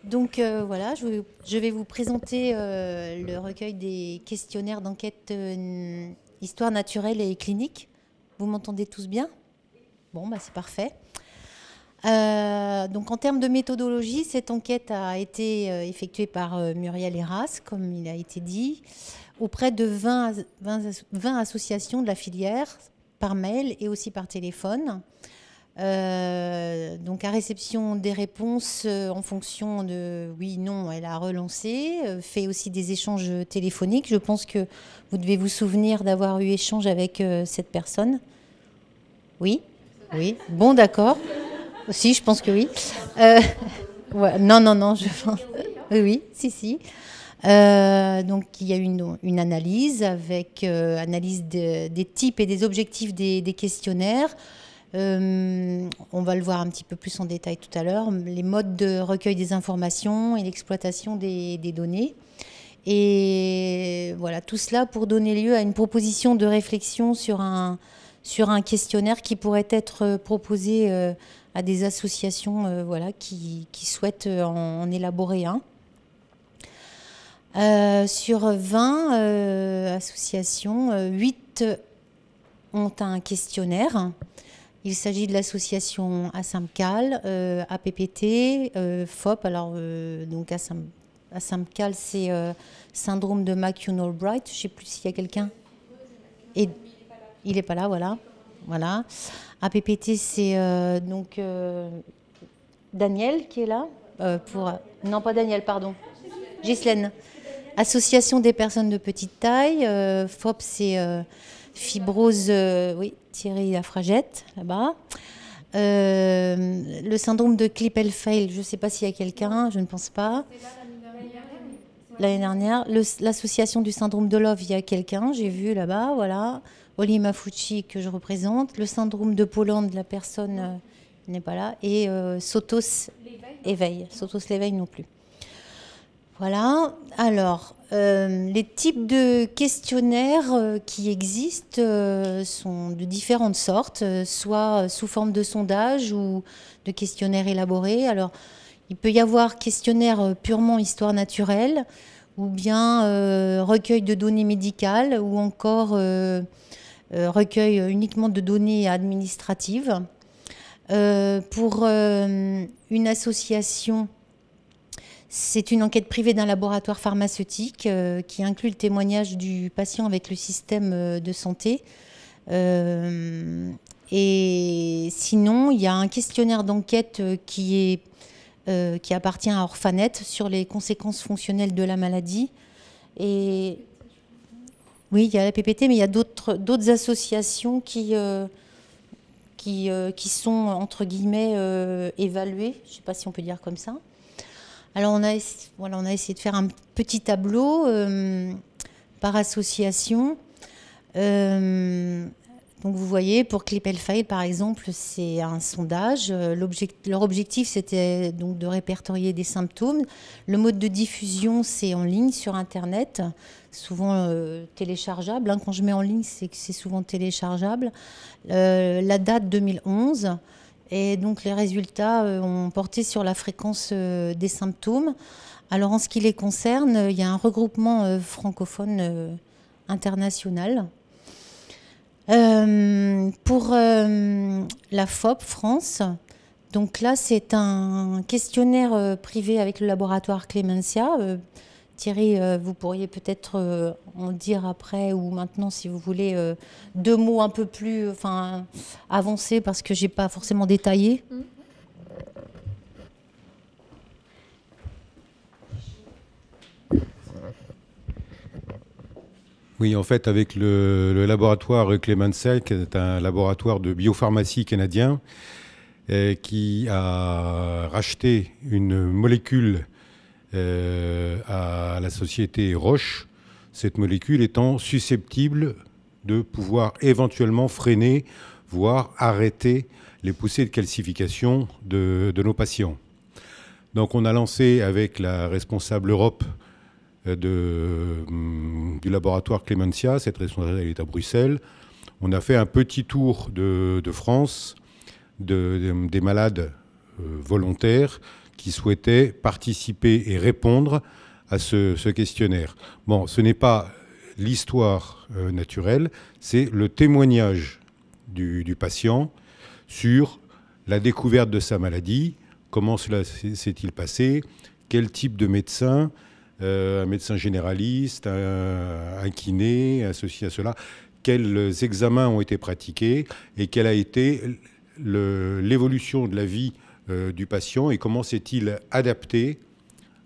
Donc voilà, je vais vous présenter le recueil des questionnaires d'enquête histoire naturelle et clinique. Vous m'entendez tous bien? Bon, bah, c'est parfait. Donc en termes de méthodologie, cette enquête a été effectuée par Muriel Heras, comme il a été dit, auprès de 20 associations de la filière, par mail et aussi par téléphone. Donc à réception des réponses en fonction de oui, non, elle a relancé, fait aussi des échanges téléphoniques. Je pense que vous devez vous souvenir d'avoir eu échange avec cette personne. Oui, oui, bon, d'accord. Si, je pense que oui. Ouais, non, non, non, je pense. Oui, oui, si, si. Donc il y a une analyse avec analyse des types et des objectifs des questionnaires. On va le voir un petit peu plus en détail tout à l'heure, les modes de recueil des informations et l'exploitation des données. Et voilà, tout cela pour donner lieu à une proposition de réflexion sur un questionnaire qui pourrait être proposé à des associations voilà, qui souhaitent en élaborer un. Sur 20 associations, 8 ont un questionnaire. Il s'agit de l'association ASAMCAL, APPT, FOP. Alors, donc ASAMCAL, c'est syndrome de McCune-Albright. Je ne sais plus s'il y a quelqu'un. Et il n'est pas là, voilà. Voilà. APPT, c'est donc Daniel qui est là. Non, pas Daniel, pardon. Ghislaine. Association des personnes de petite taille. FOP, c'est fibrose, oui, Thierry Lafragette, là-bas. Le syndrome de Klippel-Feil, je ne sais pas s'il y a quelqu'un, je ne pense pas. L'année dernière. L'association du syndrome de Love, il y a quelqu'un, j'ai vu là-bas, voilà. Oli Mafucci, que je représente. Le syndrome de Pologne, la personne n'est pas là. Et Sotos Éveil. Sotos l'éveil non plus. Voilà. Alors, les types de questionnaires qui existent sont de différentes sortes, soit sous forme de sondage ou de questionnaires élaborés. Alors, il peut y avoir questionnaire purement histoire naturelle, ou bien recueil de données médicales, ou encore recueil uniquement de données administratives. Pour une association, c'est une enquête privée d'un laboratoire pharmaceutique qui inclut le témoignage du patient avec le système de santé. Et sinon, il y a un questionnaire d'enquête qui appartient à Orphanet sur les conséquences fonctionnelles de la maladie. Et oui, il y a la PPT, mais il y a d'autres associations qui sont, entre guillemets, évaluées. Je ne sais pas si on peut dire comme ça. Alors, on a essayé de faire un petit tableau par association. Donc, vous voyez, pour Klippel-Feil, par exemple, c'est un sondage. Leur objectif, c'était donc de répertorier des symptômes. Le mode de diffusion, c'est en ligne sur Internet, souvent téléchargeable. Hein. Quand je mets en ligne, c'est que c'est souvent téléchargeable. La date 2011. Et donc les résultats ont porté sur la fréquence des symptômes. Alors en ce qui les concerne, il y a un regroupement francophone international. Pour la FOP France, donc là c'est un questionnaire privé avec le laboratoire Clemencia. Thierry, vous pourriez peut-être en dire après ou maintenant, si vous voulez, deux mots un peu plus avancés parce que je n'ai pas forcément détaillé. Oui, en fait, avec le laboratoire Clemencia, qui est un laboratoire de biopharmacie canadien, qui a racheté une molécule à la société Roche, cette molécule étant susceptible de pouvoir éventuellement freiner, voire arrêter les poussées de calcification de nos patients. Donc on a lancé avec la responsable Europe du laboratoire Clemencia, cette responsable est à Bruxelles. On a fait un petit tour de France, des malades volontaires, qui souhaitaient participer et répondre à ce questionnaire. Bon, ce n'est pas l'histoire naturelle, c'est le témoignage du patient sur la découverte de sa maladie, comment cela s'est-il passé, quel type de médecin, un médecin généraliste, un kiné, associé à cela, quels examens ont été pratiqués et quelle a été l'évolution de la vie du patient et comment s'est-il adapté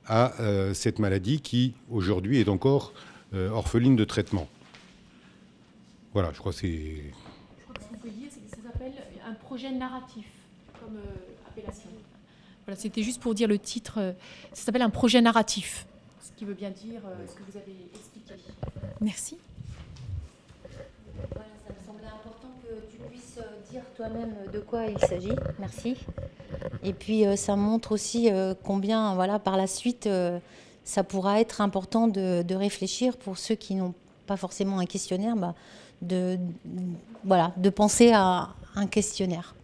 à cette maladie qui, aujourd'hui, est encore orpheline de traitement. Voilà, je crois que c'est... Je crois que ce qu'on peut dire, c'est que ça s'appelle un projet narratif, comme appellation. Voilà, c'était juste pour dire le titre. Ça s'appelle un projet narratif, ce qui veut bien dire ce que vous avez expliqué. Merci. Voilà, ça me semblait important que tu puisses dire toi-même de quoi il s'agit. Merci. Et puis, ça montre aussi combien, voilà, par la suite, ça pourra être important de réfléchir pour ceux qui n'ont pas forcément un questionnaire, voilà, de penser à un questionnaire.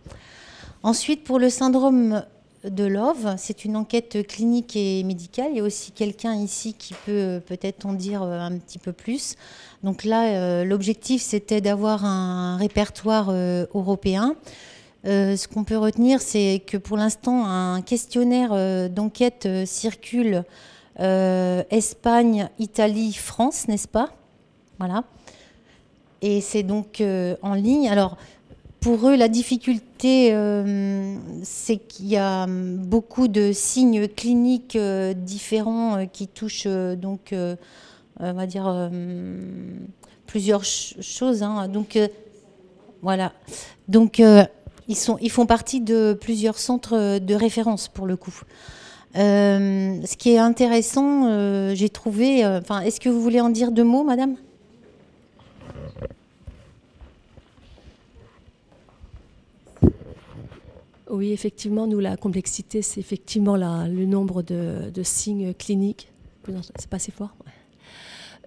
Ensuite, pour le syndrome de Love, c'est une enquête clinique et médicale. Il y a aussi quelqu'un ici qui peut peut-être en dire un petit peu plus. Donc là, l'objectif, c'était d'avoir un répertoire européen. Ce qu'on peut retenir, c'est que pour l'instant, un questionnaire d'enquête circule Espagne, Italie, France, n'est-ce pas? Voilà. Et c'est donc en ligne. Alors, pour eux, la difficulté, c'est qu'il y a beaucoup de signes cliniques différents qui touchent, donc, on va dire, plusieurs choses. Hein. Donc, voilà. Donc, ils font partie de plusieurs centres de référence, pour le coup. Ce qui est intéressant, j'ai trouvé... est-ce que vous voulez en dire deux mots, madame ? Oui, effectivement, nous, la complexité, c'est effectivement le nombre de signes cliniques. C'est pas assez fort.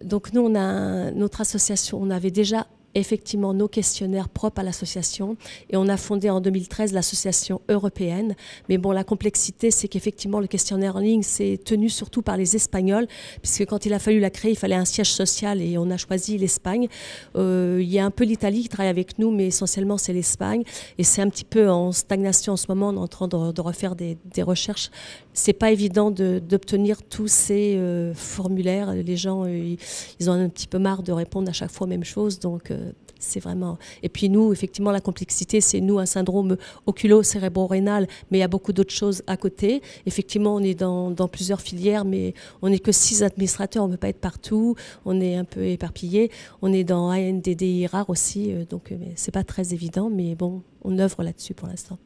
Donc nous, notre association, on avait déjà effectivement nos questionnaires propres à l'association et on a fondé en 2013 l'association européenne. Mais bon, la complexité, c'est qu'effectivement le questionnaire en ligne, c'est tenu surtout par les Espagnols, puisque quand il a fallu la créer, il fallait un siège social et on a choisi l'Espagne. Il y a un peu l'Italie qui travaille avec nous, mais essentiellement c'est l'Espagne et c'est un petit peu en stagnation en ce moment. On est en train de refaire des recherches. C'est pas évident d'obtenir tous ces formulaires. Les gens, ils ont un petit peu marre de répondre à chaque fois aux mêmes choses, donc c'est vraiment... Et puis nous, effectivement, la complexité, c'est nous un syndrome oculo-cérébro-rénal, mais il y a beaucoup d'autres choses à côté. Effectivement, on est dans plusieurs filières, mais on n'est que 6 administrateurs, on ne peut pas être partout, on est un peu éparpillé. On est dans ANDDI rare aussi, donc c'est pas très évident, mais bon, on œuvre là-dessus pour l'instant.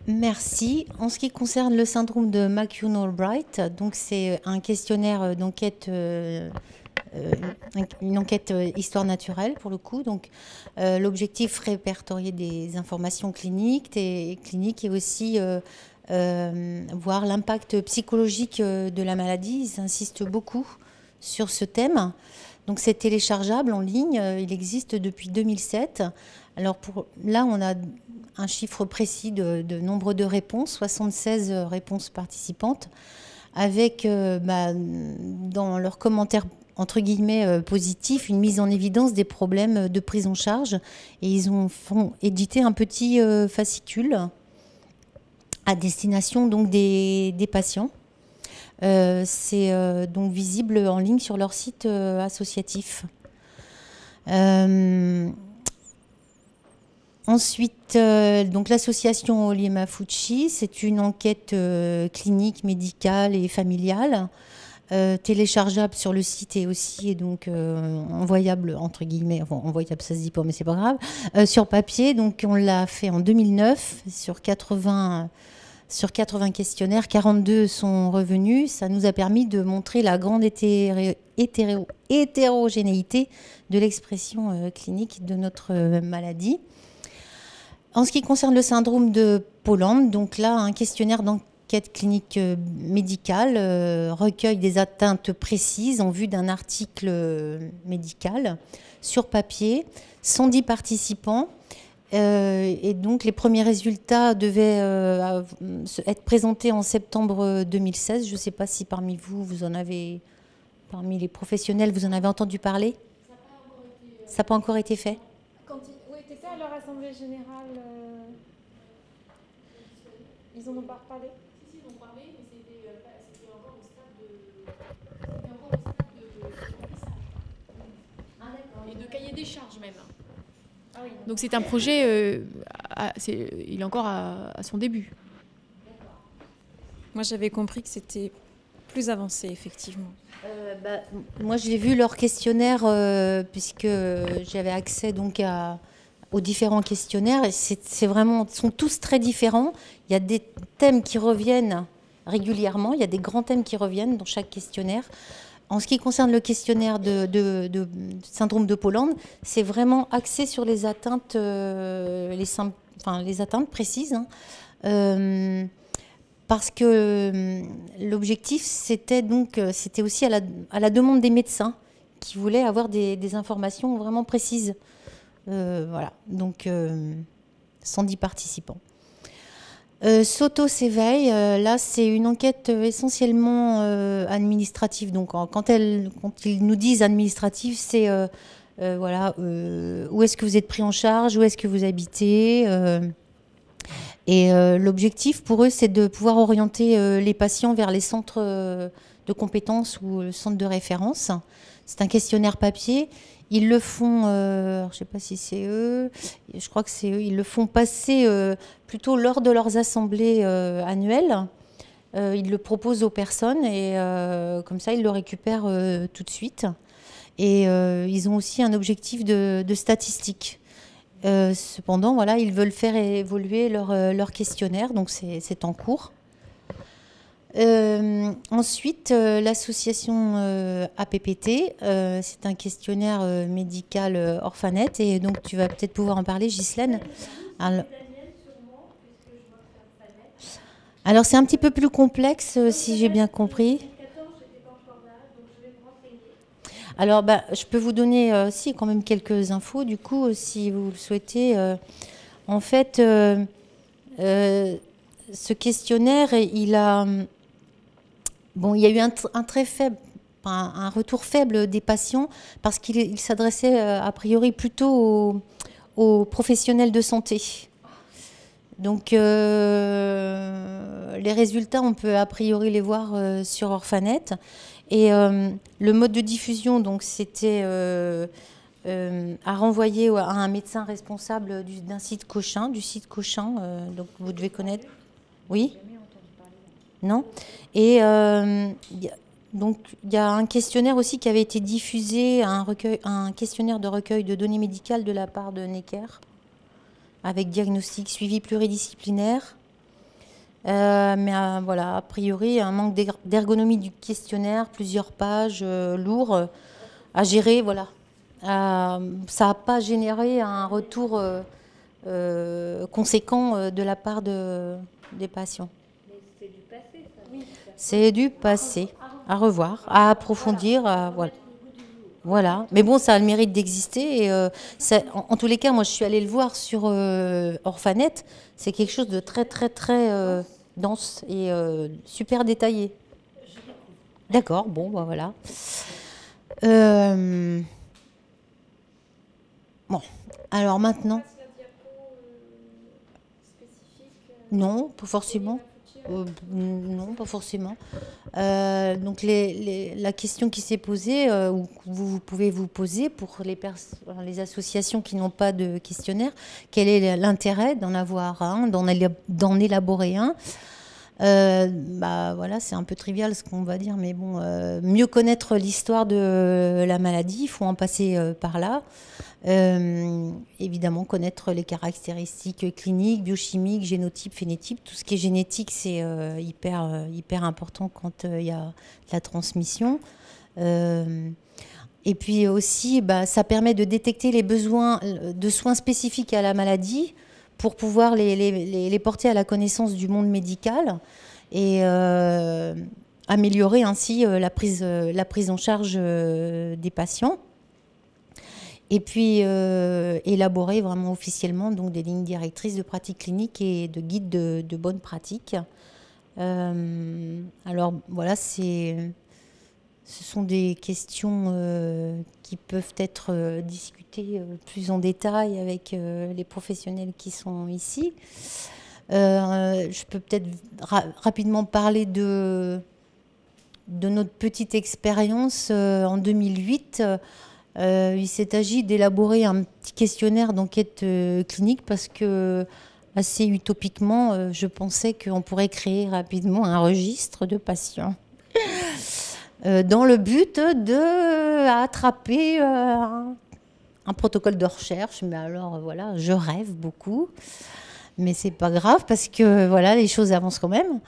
Merci. En ce qui concerne le syndrome de McCune-Albright, donc c'est un questionnaire d'enquête, une enquête histoire naturelle pour le coup. Donc l'objectif, répertorier des informations cliniques et aussi voir l'impact psychologique de la maladie. Ils insistent beaucoup sur ce thème. Donc c'est téléchargeable en ligne. Il existe depuis 2007. Alors là, on a un chiffre précis de nombre de réponses, 76 réponses participantes, avec dans leurs commentaires entre guillemets positifs, une mise en évidence des problèmes de prise en charge. Et ils font éditer un petit fascicule à destination donc des patients. C'est donc visible en ligne sur leur site associatif. Ensuite, donc l'association Oliema Fucci, c'est une enquête clinique, médicale et familiale, téléchargeable sur le site et aussi donc envoyable entre guillemets, enfin, envoyable ça se dit pas mais c'est pas grave, sur papier. Donc on l'a fait en 2009 sur 80 questionnaires, 42 sont revenus. Ça nous a permis de montrer la grande hétérogénéité de l'expression clinique de notre maladie. En ce qui concerne le syndrome de Poland, donc là, un questionnaire enquête clinique médicale, recueil des atteintes précises en vue d'un article médical sur papier, 110 participants. Et donc les premiers résultats devaient être présentés en septembre 2016. Je ne sais pas si parmi vous, parmi les professionnels, vous en avez entendu parler. Ça n'a pas encore été fait. Oui, c'était à leur assemblée générale. Ils en ont pas reparlé. Si, ils en ont parlé, mais c'était encore au stade de et de cahier des charges même. Ah oui. Donc c'est un projet, il est encore à son début. Moi j'avais compris que c'était plus avancé, effectivement. Moi j'ai vu leur questionnaire puisque j'avais accès donc aux différents questionnaires. Et ils sont tous très différents. Il y a des thèmes qui reviennent régulièrement. Il y a des grands thèmes qui reviennent dans chaque questionnaire. En ce qui concerne le questionnaire de syndrome de Poland, c'est vraiment axé sur les atteintes, les atteintes précises. Hein. Parce que l'objectif, c'était aussi à la demande des médecins qui voulaient avoir des informations vraiment précises. Voilà, donc 110 participants. Soto s'éveille, là c'est une enquête essentiellement administrative. Donc quand ils nous disent administrative, c'est voilà, où est-ce que vous êtes pris en charge, où est-ce que vous habitez. Et l'objectif pour eux, c'est de pouvoir orienter les patients vers les centres de compétences ou le centre de référence. C'est un questionnaire papier. Ils le font, je ne sais pas si c'est eux, je crois que c'est eux, ils le font passer plutôt lors de leurs assemblées annuelles. Ils le proposent aux personnes et comme ça, ils le récupèrent tout de suite. Et ils ont aussi un objectif de statistique. Cependant, voilà, ils veulent faire évoluer leur questionnaire, donc c'est en cours. Ensuite, l'association APPT, c'est un questionnaire médical Orphanet, et donc tu vas peut-être pouvoir en parler, Ghislaine. Alors c'est un petit peu plus complexe, si j'ai bien compris. Alors, je peux vous donner quand même quelques infos, du coup, si vous le souhaitez. En fait, ce questionnaire, il y a eu un très faible, un retour faible des patients parce qu'il s'adressait a priori plutôt aux professionnels de santé. Donc, les résultats, on peut a priori les voir sur Orphanet. Et le mode de diffusion, donc, c'était à renvoyer à un médecin responsable d'un site Cochin, du site Cochin, donc vous devez connaître. Oui ? Non ? Et donc il y a un questionnaire aussi qui avait été diffusé, un questionnaire de recueil de données médicales de la part de Necker, avec diagnostic suivi pluridisciplinaire. Mais voilà, a priori, un manque d'ergonomie du questionnaire, plusieurs pages, lourd à gérer, voilà. Ça n'a pas généré un retour conséquent de la part des patients. Mais c'est du passé, ça. Oui, c'est du passé, à revoir, à approfondir, voilà. Voilà, mais bon, ça a le mérite d'exister. Et en tous les cas, moi, je suis allée le voir sur Orphanet. C'est quelque chose de très, très, très dense et super détaillé. D'accord, bon, voilà. Bon, alors maintenant. Non, pas forcément. Non, pas forcément. Donc la question qui s'est posée, ou vous pouvez vous poser pour les associations qui n'ont pas de questionnaire, quel est l'intérêt d'en avoir un, d'en élaborer un? Voilà, c'est un peu trivial ce qu'on va dire, mais bon, mieux connaître l'histoire de la maladie, il faut en passer par là. Évidemment, connaître les caractéristiques cliniques, biochimiques, génotypes, phénotypes. Tout ce qui est génétique, c'est hyper important quand il y a la transmission. Et puis aussi, ça permet de détecter les besoins de soins spécifiques à la maladie pour pouvoir les porter à la connaissance du monde médical. et améliorer ainsi la prise en charge des patients. Et puis élaborer vraiment officiellement donc, des lignes directrices de pratique clinique et de guides de bonne pratique. Alors voilà, ce sont des questions qui peuvent être discutées plus en détail avec les professionnels qui sont ici. Je peux peut-être rapidement parler de notre petite expérience en 2008. Il s'est agi d'élaborer un petit questionnaire d'enquête clinique parce que, assez utopiquement, je pensais qu'on pourrait créer rapidement un registre de patients dans le but d'attraper un protocole de recherche. Mais alors, voilà, je rêve beaucoup. Mais c'est pas grave parce que, voilà, les choses avancent quand même.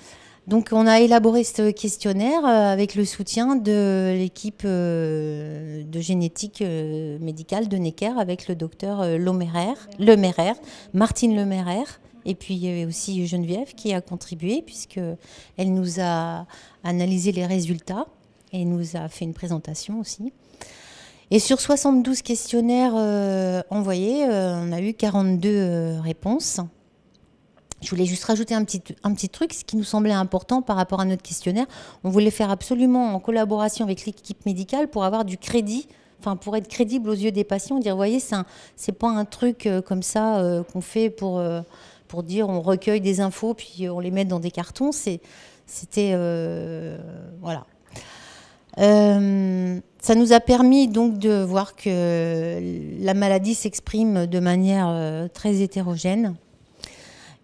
Donc, on a élaboré ce questionnaire avec le soutien de l'équipe de génétique médicale de Necker avec le docteur Martine Lemairer, et puis aussi Geneviève qui a contribué puisqu'elle nous a analysé les résultats et nous a fait une présentation aussi. Et sur 72 questionnaires envoyés, on a eu 42 réponses. Je voulais juste rajouter un petit truc, ce qui nous semblait important par rapport à notre questionnaire. On voulait faire absolument en collaboration avec l'équipe médicale pour avoir du crédit, enfin pour être crédible aux yeux des patients, dire, vous voyez, c'est pas un truc comme ça qu'on fait pour dire on recueille des infos puis on les met dans des cartons. C'était voilà. Ça nous a permis donc de voir que la maladie s'exprime de manière très hétérogène.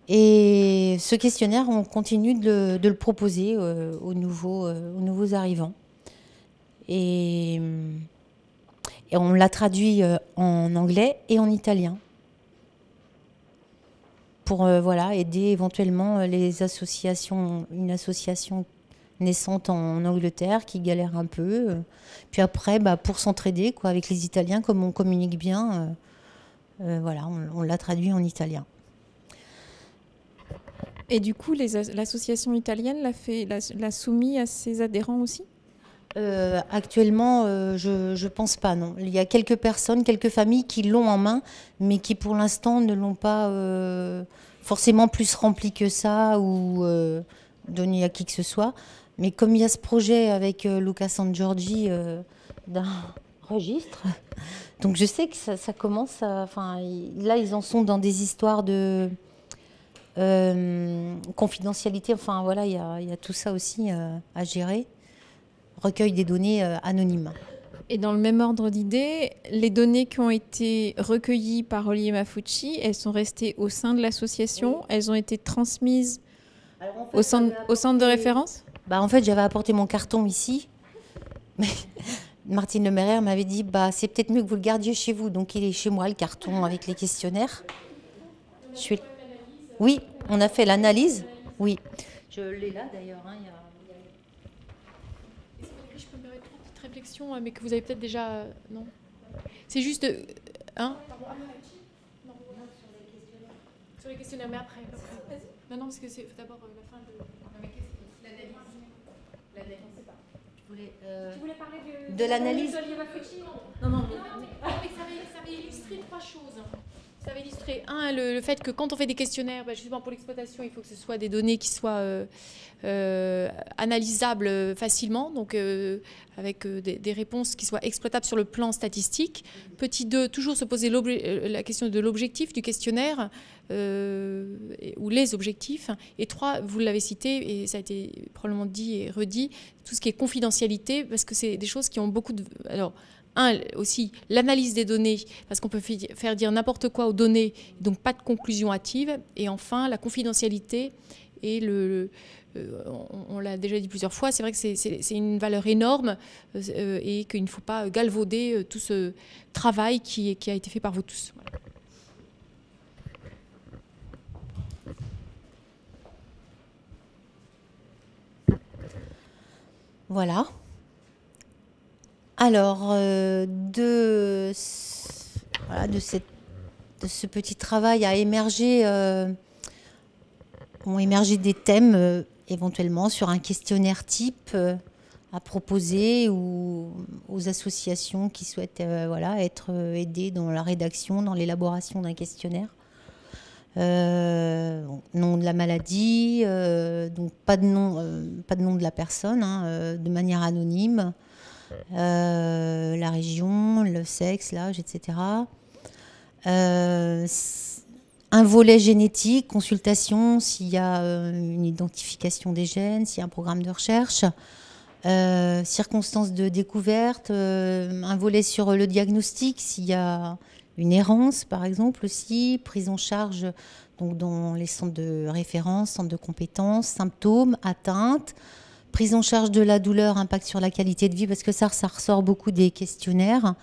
Et ce questionnaire, on continue de le proposer aux nouveaux arrivants. Et on l'a traduit en anglais et en italien pour voilà, aider éventuellement les associations, une association naissante en Angleterre qui galère un peu. Puis après, pour s'entraider quoi, avec les Italiens, comme on communique bien, voilà, on l'a traduit en italien. Et du coup, l'association italienne l'a soumis à ses adhérents aussi ? Actuellement, je pense pas, non. Il y a quelques personnes, quelques familles qui l'ont en main, mais qui pour l'instant ne l'ont pas forcément plus rempli que ça ou donné à qui que ce soit. Mais comme il y a ce projet avec Luca San Giorgi d'un registre, donc je sais que ça commence à... Enfin, là, ils en sont dans des histoires de... confidentialité, enfin voilà, il y a tout ça aussi à gérer. Recueil des données anonymes. Et dans le même ordre d'idée, les données qui ont été recueillies par Olivier Mafucci, elles sont restées au sein de l'association, oui. Elles ont été transmises en fait, au centre de référence ? En fait, j'avais apporté mon carton ici, mais Martine Lemairer m'avait dit c'est peut-être mieux que vous le gardiez chez vous, donc il est chez moi le carton avec les questionnaires. Oui, on a fait l'analyse. Oui, je l'ai là d'ailleurs. Je peux me permettre une petite réflexion, mais que vous avez peut-être déjà... non. C'est juste... Hein non, sur les questionnaires, mais après. Non, parce que c'est d'abord la fin de... L'analyse. L'analyse, on ne sait pas. Tu voulais parler de l'analyse. Non, mais ça va illustrer trois choses. Ça va illustrer, le fait que quand on fait des questionnaires, justement pour l'exploitation, il faut que ce soit des données qui soient analysables facilement, donc avec des réponses qui soient exploitables sur le plan statistique. Petit 2, toujours se poser la question de l'objectif du questionnaire ou les objectifs. Et 3, vous l'avez cité, et ça a été probablement dit et redit, tout ce qui est confidentialité, parce que c'est des choses qui ont beaucoup de... Alors, aussi l'analyse des données, parce qu'on peut faire dire n'importe quoi aux données, donc pas de conclusion hâtive. Et enfin, la confidentialité et on l'a déjà dit plusieurs fois, c'est vrai que c'est une valeur énorme et qu'il ne faut pas galvauder tout ce travail qui a été fait par vous tous. Voilà. Alors, de ce petit travail ont émergé des thèmes éventuellement sur un questionnaire type à proposer ou aux associations qui souhaitent voilà, être aidées dans la rédaction, dans l'élaboration d'un questionnaire. Nom de la maladie, donc pas de nom de la personne, hein, de manière anonyme, la région, le sexe, l'âge, etc. Un volet génétique, consultation, s'il y a une identification des gènes, s'il y a un programme de recherche, circonstances de découverte, un volet sur le diagnostic, s'il y a une errance par exemple aussi, prise en charge donc dans les centres de référence, centres de compétences, symptômes, atteintes, prise en charge de la douleur, impact sur la qualité de vie, parce que ça ressort beaucoup des questionnaires,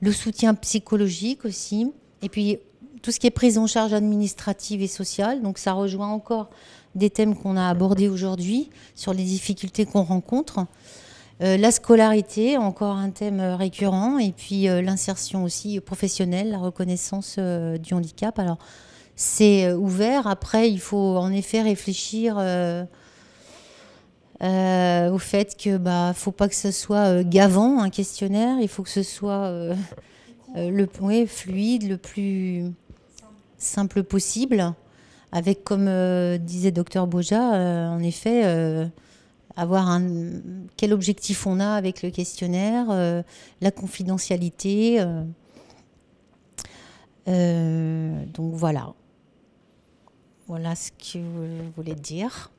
le soutien psychologique aussi, et puis tout ce qui est prise en charge administrative et sociale, donc ça rejoint encore des thèmes qu'on a abordés aujourd'hui sur les difficultés qu'on rencontre. La scolarité, encore un thème récurrent, et puis l'insertion aussi professionnelle, la reconnaissance du handicap. Alors c'est ouvert, après il faut en effet réfléchir au fait que faut pas que ce soit gavant un questionnaire, il faut que ce soit fluide, le plus simple possible, avec, comme disait Dr Boja, en effet, avoir quel objectif on a avec le questionnaire, la confidentialité. Donc voilà. Voilà ce que je voulais dire.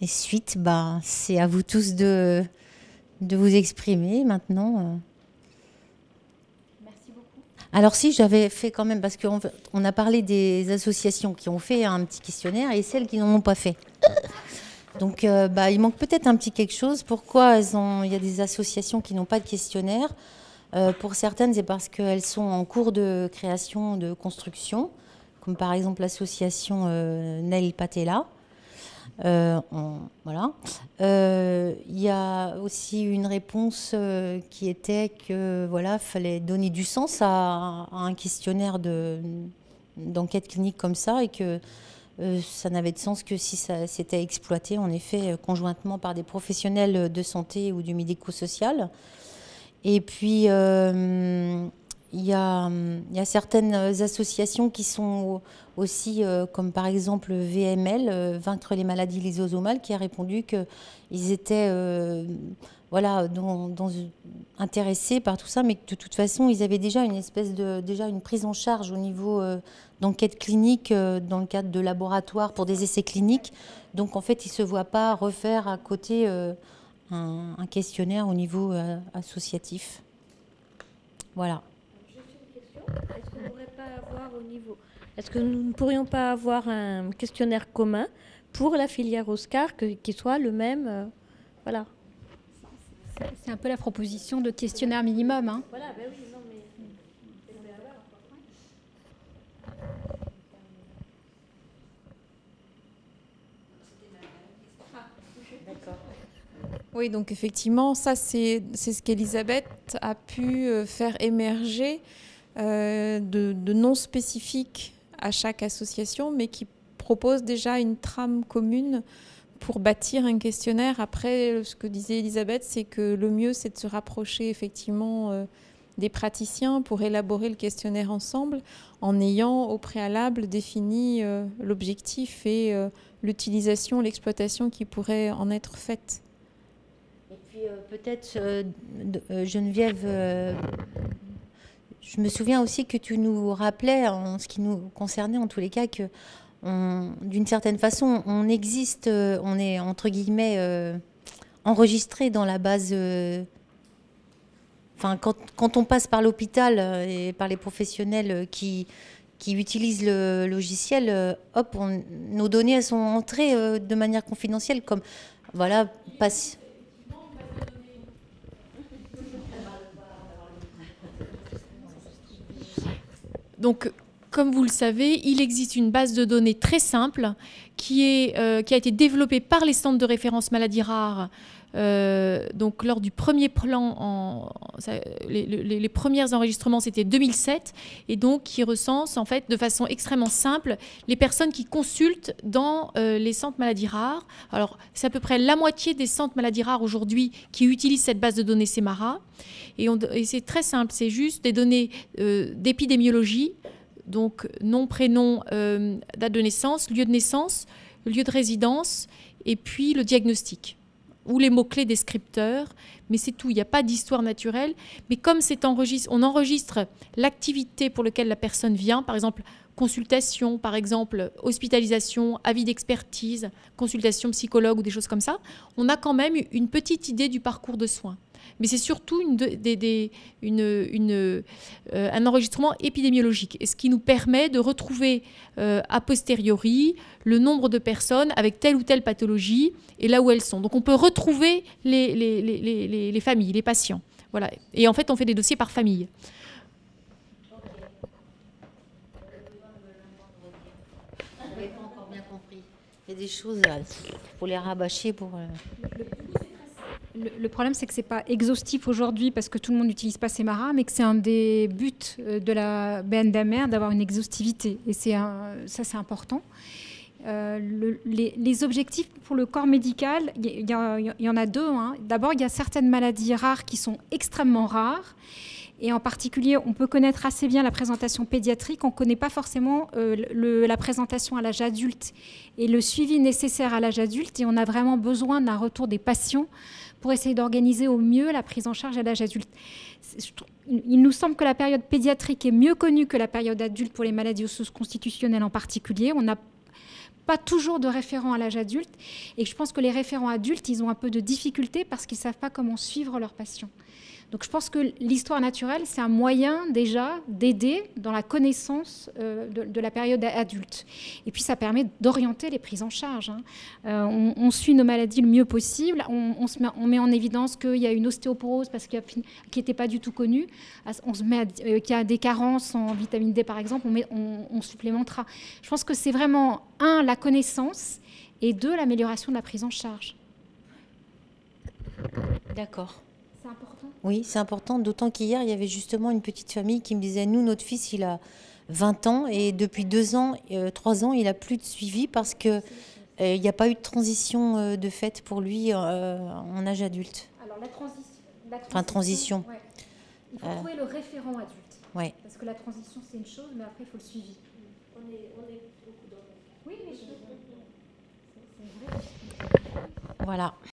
Et suite, c'est à vous tous de vous exprimer maintenant. Alors si, j'avais fait quand même, parce qu'on a parlé des associations qui ont fait un petit questionnaire et celles qui n'en ont pas fait. Donc il manque peut-être un petit quelque chose. Pourquoi il y a des associations qui n'ont pas de questionnaire? Pour certaines, c'est parce qu'elles sont en cours de création, de construction, comme par exemple l'association Nail Patella. Voilà. Il y a aussi une réponse qui était que fallait donner du sens à un questionnaire d'enquête clinique comme ça, et que ça n'avait de sens que si ça s'était exploité en effet conjointement par des professionnels de santé ou du médico-social. Et puis il y a certaines associations qui sont aussi, comme par exemple VML, Vaincre les maladies lysosomales, qui a répondu qu'ils étaient intéressés par tout ça, mais que de toute façon, ils avaient déjà une prise en charge au niveau d'enquête clinique dans le cadre de laboratoires pour des essais cliniques. Donc en fait, ils ne se voient pas refaire à côté un questionnaire au niveau associatif. Voilà. Est-ce que nous ne pourrions pas avoir un questionnaire commun pour la filière Oscar qui soit le même voilà. C'est un peu la proposition de questionnaire minimum. Hein. Voilà, oui, non, mais... Oui, donc effectivement, ça c'est ce qu'Elisabeth a pu faire émerger de noms spécifiques à chaque association, mais qui propose déjà une trame commune pour bâtir un questionnaire. Après, ce que disait Elisabeth, c'est que le mieux, c'est de se rapprocher effectivement des praticiens pour élaborer le questionnaire ensemble, en ayant au préalable défini l'objectif et l'utilisation, l'exploitation qui pourrait en être faite. Et puis peut-être, Geneviève, je me souviens aussi que tu nous rappelais, en ce qui nous concernait en tous les cas, que d'une certaine façon, on existe, on est entre guillemets enregistré dans la base. Quand on passe par l'hôpital et par les professionnels qui utilisent le logiciel, nos données elles sont entrées de manière confidentielle, comme voilà passe. Donc, comme vous le savez, il existe une base de données très simple qui a été développée par les centres de référence maladies rares. Donc lors du premier plan, les premiers enregistrements c'était 2007, et donc qui recense en fait de façon extrêmement simple les personnes qui consultent dans les centres maladies rares. Alors c'est à peu près la moitié des centres maladies rares aujourd'hui qui utilisent cette base de données SEMARA, et c'est très simple, c'est juste des données d'épidémiologie, donc nom, prénom, date de naissance, lieu de résidence, et puis le diagnostic ou les mots-clés descripteurs, mais c'est tout, il n'y a pas d'histoire naturelle. Mais comme on enregistre l'activité pour laquelle la personne vient, par exemple consultation, par exemple hospitalisation, avis d'expertise, consultation psychologue ou des choses comme ça, on a quand même une petite idée du parcours de soins. Mais c'est surtout un enregistrement épidémiologique, et ce qui nous permet de retrouver a posteriori le nombre de personnes avec telle ou telle pathologie et là où elles sont. Donc on peut retrouver les familles, les patients. Voilà. Et en fait, on fait des dossiers par famille. Je n'avais pas encore bien compris. Il y a des choses pour les rabâcher, pour... Le problème, c'est que ce n'est pas exhaustif aujourd'hui parce que tout le monde n'utilise pas SEMARA, mais que c'est un des buts de la BNDMR d'avoir une exhaustivité. Et ça, c'est important. Les objectifs pour le corps médical, il y en a deux. Hein. D'abord, il y a certaines maladies rares qui sont extrêmement rares. Et en particulier, on peut connaître assez bien la présentation pédiatrique. On ne connaît pas forcément la présentation à l'âge adulte et le suivi nécessaire à l'âge adulte. Et on a vraiment besoin d'un retour des patients pour essayer d'organiser au mieux la prise en charge à l'âge adulte. Il nous semble que la période pédiatrique est mieux connue que la période adulte pour les maladies osseuses constitutionnelles en particulier. On n'a pas toujours de référents à l'âge adulte. Et je pense que les référents adultes, ils ont un peu de difficulté parce qu'ils ne savent pas comment suivre leurs patients. Donc je pense que l'histoire naturelle, c'est un moyen déjà d'aider dans la connaissance de la période adulte. Et puis ça permet d'orienter les prises en charge. On suit nos maladies le mieux possible. On met en évidence qu'il y a une ostéoporose qui n'était pas du tout connue. On se met qu'il y a des carences en vitamine D par exemple, on supplémentera. Je pense que c'est vraiment, un, la connaissance, et deux, l'amélioration de la prise en charge. D'accord. C'est important. Oui, c'est important, d'autant qu'hier, il y avait justement une petite famille qui me disait, nous, notre fils, il a 20 ans et depuis 2 ans, 3 ans, il n'a plus de suivi parce qu'il n'y a pas eu de transition de fait pour lui en âge adulte. Alors la transition. Enfin, transition. Ouais. Il faut trouver le référent adulte. Ouais. Parce que la transition, c'est une chose, mais après, il faut le suivi. On est beaucoup dans... Oui, mais c'est vrai. Voilà.